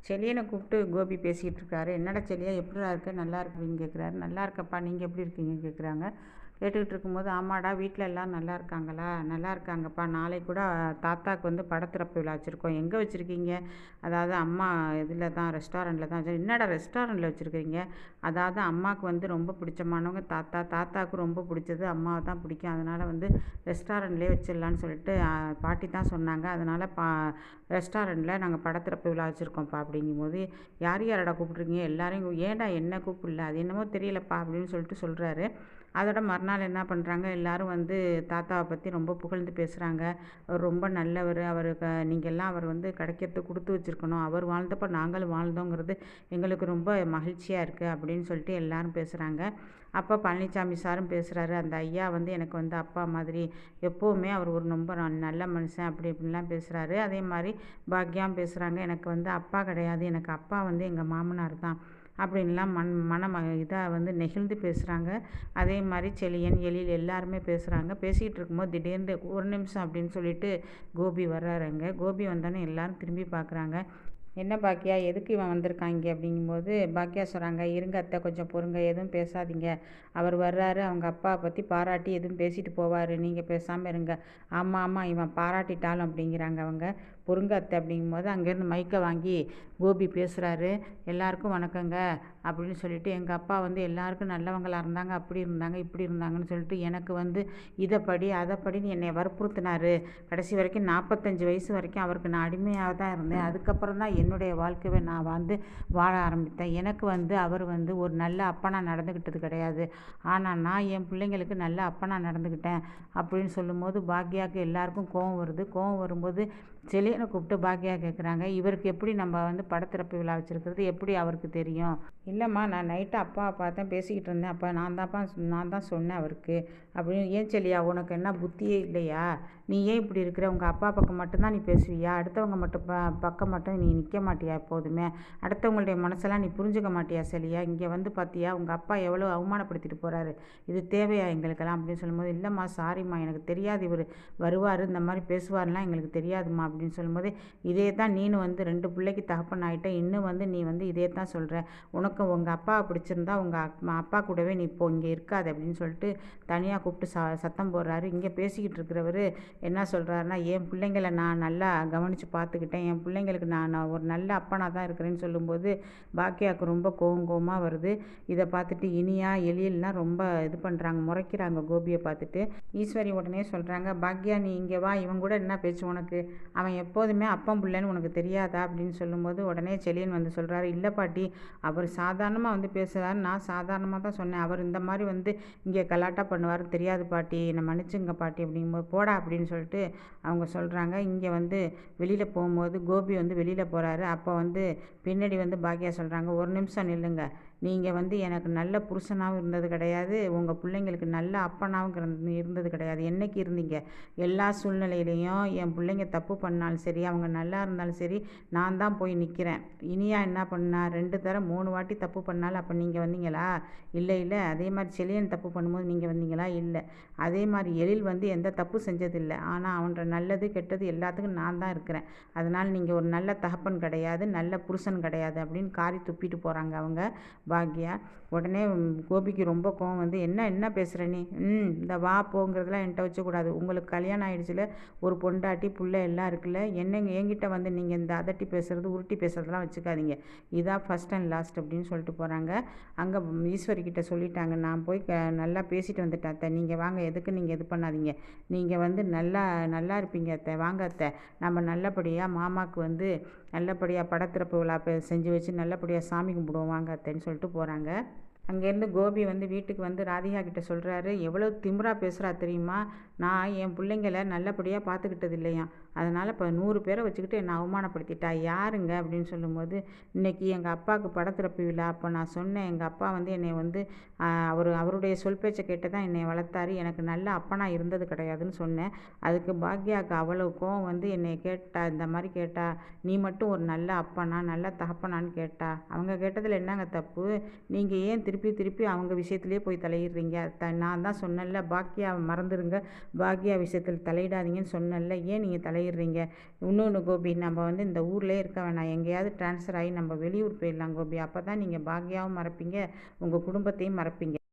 செலியனை கூப்பிட்டு கோபி பேசிகிட்டு இருக்காரு. என்னடா செலியா, எப்படிடா இருக்க, நல்லா இருக்குன்னு கேட்குறாரு. நல்லா இருக்கப்பா, நீங்கள் எப்படி இருக்கீங்கன்னு கேட்குறாங்க. கேட்டுக்கிட்டு இருக்கும்போது, ஆமாடா வீட்டில் எல்லோரும் நல்லா இருக்காங்களா? நல்லா இருக்காங்கப்பா. நாளைக்கு கூட தாத்தாவுக்கு வந்து படத்திறப்பு விழா வச்சுருக்கோம். எங்கே வச்சுருக்கீங்க? அதாவது அம்மா இதில் தான், ரெஸ்டாரண்ட்டில் தான். என்னடா ரெஸ்டாரண்ட்டில் வச்சுருக்கீங்க? அதாவது அம்மாவுக்கு வந்து ரொம்ப பிடிச்சமானவங்க தாத்தா. தாத்தாவுக்கு ரொம்ப பிடிச்சது அம்மாவை தான் பிடிக்கும். அதனால் வந்து ரெஸ்டாரண்ட்லேயே வச்சிடலான்னு சொல்லிட்டு பாட்டி தான் சொன்னாங்க. அதனால் ரெஸ்டாரண்ட்டில் நாங்கள் படத்திறப்பு விழா வச்சுருக்கோம்ப்பா அப்படிங்கும்போது, யார் யாரடா கூப்பிட்றீங்க? எல்லாரையும் ஏன்டா என்ன கூப்பிடல? அது என்னமோ தெரியலப்பா அப்படின்னு சொல்லிட்டு சொல்கிறாரு. அதோட மறுநாள் என்ன பண்ணுறாங்க, எல்லோரும் வந்து தாத்தாவை பற்றி ரொம்ப புகழ்ந்து பேசுகிறாங்க. அவர் ரொம்ப நல்லவர், அவருக்கு நீங்கள்லாம் அவர் வந்து கிடைக்கிறதுக்கு கொடுத்து வச்சுருக்கணும், அவர் வாழ்ந்தப்போ நாங்களும் வாழ்ந்தோங்கிறது எங்களுக்கு ரொம்ப மகிழ்ச்சியாக இருக்குது அப்படின்னு சொல்லிட்டு எல்லோரும் பேசுகிறாங்க. அப்போ பழனிசாமி சாரும் பேசுகிறாரு. அந்த ஐயா வந்து எனக்கு வந்து அப்பா மாதிரி, எப்போவுமே அவர் ஒரு ரொம்ப நல்ல மனுஷன் அப்படி இப்படின்லாம் பேசுகிறாரு. அதே மாதிரி பாக்யாவும் பேசுகிறாங்க. எனக்கு வந்து அப்பா கிடையாது, எனக்கு அப்பா வந்து எங்கள் மாமனார் தான் அப்படின்லாம் இதாக வந்து நெகிழ்ந்து பேசுகிறாங்க. அதே மாதிரி செலியன், எழில் எல்லாருமே பேசுகிறாங்க. பேசிகிட்டு இருக்கும்போது திடீர்னு ஒரு நிமிஷம் அப்படின்னு சொல்லிட்டு கோபி வர்றாருங்க. கோபி வந்தோடனே எல்லாரும் திரும்பி பார்க்குறாங்க. என்ன பாக்கியா, எதுக்கு இவன் வந்திருக்கான் இங்கே அப்படிங்கும்போது பாக்கியா சொல்கிறாங்க, இருங்க அத்தை, கொஞ்சம் பொறுங்க, எதுவும் பேசாதீங்க. அவர் வர்றாரு, அவங்க அப்பாவை பற்றி பாராட்டி எதுவும் பேசிட்டு போவார், நீங்கள் பேசாமல் இருங்க. ஆமாம் ஆமாம், இவன் பாராட்டிட்டாலும் அப்படிங்கிறாங்க அவங்க. பொறுங்க அத்தை அப்படிங்கும்போது அங்கேருந்து மைக்கை வாங்கி கோபி பேசுகிறாரு. எல்லாருக்கும் வணக்கங்க அப்படின்னு சொல்லிட்டு, எங்கள் அப்பா வந்து எல்லாருக்கும் நல்லவங்களாக இருந்தாங்க, அப்படி இருந்தாங்க இப்படி இருந்தாங்கன்னு சொல்லிட்டு எனக்கு வந்து இதை படி அதை படின்னு என்னை வற்புறுத்தினார். கடைசி வரைக்கும் 45 வயசு வரைக்கும் அவருக்கு நான் அடிமையாக தான் இருந்தேன். அதுக்கப்புறம் தான் என்னுடைய வாழ்க்கையை நான் வந்து வாழ ஆரம்பித்தேன். எனக்கு வந்து அவர் வந்து ஒரு நல்ல அப்பனாக நடந்துக்கிட்டது கிடையாது. ஆனால் நான் என் பிள்ளைங்களுக்கு நல்ல அப்பனாக நடந்துக்கிட்டேன் அப்படின்னு சொல்லும்போது பாக்யாவுக்கு எல்லாருக்கும் கோவம் வருது. கோவம் வரும்போது செலியனை கூப்பிட்டு பாக்யா கேட்குறாங்க, இவருக்கு எப்படி நம்ம வந்து படத்திறப்பு விழா வச்சுருக்கிறது எப்படி அவருக்கு தெரியும்? இல்லைம்மா, நான் நைட்டு அப்பாவை பார்த்தேன், பேசிக்கிட்டு இருந்தேன். அப்போ நான் தான் சொன்னேன் அவருக்கு அப்படின்னு. ஏன் செலியா, உனக்கு என்ன புத்தியே இல்லையா? நீ ஏன் இப்படி இருக்கிற? உங்கள் அப்பா பக்கம் மட்டும்தான் நீ பேசுவியா? அடுத்தவங்க மட்டும் பக்கம் மட்டும் நீ நிற்க மாட்டியா? எப்போதுமே அடுத்தவங்களுடைய மனசெல்லாம் நீ புரிஞ்சுக்க மாட்டியா செலியா? இங்கே வந்து பார்த்தியா உங்கள் அப்பா எவ்வளோ அவமானப்படுத்திட்டு போகிறாரு, இது தேவையா எங்களுக்கெல்லாம் அப்படின்னு சொல்லும்போது, இல்லைம்மா சாரிம்மா, எனக்கு தெரியாது இவர் வருவார் இந்த மாதிரி பேசுவார்லாம் எங்களுக்கு தெரியாதும்மா அப்படின்னு சொல்லும்போது, இதே தான் நீனு வந்து 2 பிள்ளைக்கு தகப்பன் ஆகிட்ட, இன்னும் வந்து நீ வந்து இதே தான் சொல்கிற. உனக்கு உங்கள் அப்பாவை பிடிச்சிருந்தா உங்கள் அப்பா கூடவே நீ இப்போ இங்கே இருக்காது அப்படின்னு சொல்லிட்டு தனியாக கூப்பிட்டு சத்தம் போடுறாரு. இங்கே பேசிக்கிட்டு இருக்கிறவர் என்ன சொல்கிறாருன்னா, என் பிள்ளைங்களை நான் நல்லா கவனித்து பார்த்துக்கிட்டேன், என் பிள்ளைங்களுக்கு நான் ஒரு நல்ல அப்பனாக தான் இருக்கிறேன்னு சொல்லும்போது பாக்கியாவுக்கு ரொம்ப கோவமாக வருது. இதை பார்த்துட்டு இனியா எழில்லாம் ரொம்ப இது பண்ணுறாங்க, முறைக்கிறாங்க கோபியை பார்த்துட்டு. ஈஸ்வரி உடனே சொல்கிறாங்க, பாக்யா நீ இங்கே வா, இவன் கூட என்ன பேச்சு உனக்கு? அவன் எப்போதுமே அப்பன் பிள்ளைன்னு உனக்கு தெரியாதா அப்படின்னு சொல்லும்போது உடனே செலியன் வந்து சொல்கிறாரு, இல்லை பாட்டி, அவர் சாதாரணமாக வந்து பேசுகிறாரு, நான் சாதாரணமாக தான் சொன்னேன், அவர் இந்த மாதிரி வந்து இங்கே கலாட்டா பண்ணுவார் தெரியாது பாட்டி, என்னை மன்னிச்சுங்க பாட்டி அப்படிங்கும்போது, போடா அப்படின்னு சொல்லிட்டு அவங்க சொல்கிறாங்க. இங்கே வந்து வெளியில் போகும்போது கோபி வந்து வெளியில் போகிறாரு. அப்போ வந்து பின்னாடி வந்து பாக்யா சொல்கிறாங்க, ஒரு நிமிஷம் நில்லுங்க, நீங்கள் வந்து எனக்கு நல்ல புருஷனாகவும் இருந்தது கிடையாது, உங்கள் பிள்ளைங்களுக்கு நல்ல அப்பனாகவும் இருந்தது கிடையாது. என்றைக்கு இருந்தீங்க? எல்லா சூழ்நிலையிலையும் என் பிள்ளைங்க தப்பு பண்ணாலும் சரி, அவங்க நல்லா இருந்தாலும் சரி, நான் தான் போய் நிற்கிறேன். இனியா என்ன பண்ணா, 2 தரம் 3 வாட்டி தப்பு பண்ணாலும் அப்போ நீங்கள் வந்தீங்களா? இல்லை இல்லை. அதே மாதிரி செலியன் தப்பு பண்ணும்போது நீங்கள் வந்தீங்களா? இல்லை. அதே மாதிரி எழில் வந்து எந்த தப்பு செஞ்சதில்லை, ஆனால் அவனோட நல்லது கெட்டது எல்லாத்துக்கும் நான் தான் இருக்கிறேன். அதனால் நீங்கள் ஒரு நல்ல தகப்பன் கிடையாது, நல்ல புருஷன் கிடையாது அப்படின்னு காரி துப்பிட்டு போகிறாங்க அவங்க பாக்யா. உடனே கோபிக்கு ரொம்ப கோவம் வந்து, என்ன பேசுகிற நீ? இந்த வா போங்கிறதுலாம் என்கிட்ட வச்சக்கூடாது. உங்களுக்கு கல்யாணம் ஆகிடுச்சுல, ஒரு பொண்டாட்டி புள்ளை எல்லாம் இருக்குல்ல, என்னங்க என்கிட்ட வந்து நீங்கள் இந்த அதட்டி பேசுகிறது உருட்டி பேசுகிறதுலாம் வச்சுக்காதீங்க. இதான் ஃபஸ்ட் அண்ட் லாஸ்ட் அப்படின்னு சொல்லிட்டு போகிறாங்க. அங்கே ஈஸ்வரி கிட்ட சொல்லிட்டாங்க, நான் போய் நல்லா பேசிட்டு வந்துட்டேன் அத்தை, நீங்கள் வாங்க, எதுக்கு நீங்கள் இது பண்ணாதீங்க, நீங்கள் வந்து நல்லா இருப்பீங்க அத்தை, வாங்க அத்தை, நம்ம நல்லபடியாக மாமாவுக்கு வந்து நல்லபடியாக படத்திறப்பு விழா செஞ்சு வச்சு நல்லபடியாக சாமி கும்பிடுவோம் வாங்க அத்தைன்னு சொல்லிட்டு போகிறாங்க. அங்கேருந்து கோபி வந்து வீட்டுக்கு வந்து ராதிகா கிட்ட சொல்கிறாரு, எவ்வளோ திமிரா பேசுகிறா தெரியுமா? நான் என் பிள்ளைங்கள நல்லபடியாக பார்த்துக்கிட்டது இல்லையா, அதனால் இப்போ 100 பேரை வச்சுக்கிட்டு என்னை அவமானப்படுத்திட்டா. யாருங்க அப்படின்னு சொல்லும்போது, இன்றைக்கி எங்கள் அப்பாவுக்கு படத்திறப்பு விழா, அப்போ நான் சொன்னேன் எங்கள் அப்பா வந்து என்னை வந்து அவருடைய சொல் பேச்சை கேட்டு தான் என்னை வளர்த்தாரு, எனக்கு நல்ல அப்பனாக இருந்தது கிடையாதுன்னு சொன்னேன். அதுக்கு பாக்யாவுக்கு அவ்வளோ கோவம் வந்து என்னை கேட்டா, இந்த மாதிரி கேட்டா, நீ மட்டும் ஒரு நல்ல அப்பனா நல்ல தகப்பனான்னு கேட்டா. அவங்க கேட்டதில் என்னங்க தப்பு? நீங்கள் ஏன் திருப்பி அவங்க விஷயத்துலேயே போய் தலையிடுறீங்க? நான் தான் சொன்னேன்ல, பாக்யாவை மறந்துடுங்க, பாக்யா விஷயத்தில் தலையிடாதீங்கன்னு சொன்னேன்ல, ஏன் நீங்கள் தலையிடுறீங்க? பண்ணிடுறீங்க. இன்னொன்று கோபி, நம்ம வந்து இந்த ஊர்லேயே இருக்க வேணாம், எங்கேயாவது ட்ரான்ஸ்ஃபர் ஆகி நம்ம வெளியூர் போயிடலாம் கோபி. அப்போ தான் நீங்கள் பாக்யாவும் மறப்பீங்க, உங்கள் குடும்பத்தையும் மறப்பீங்க.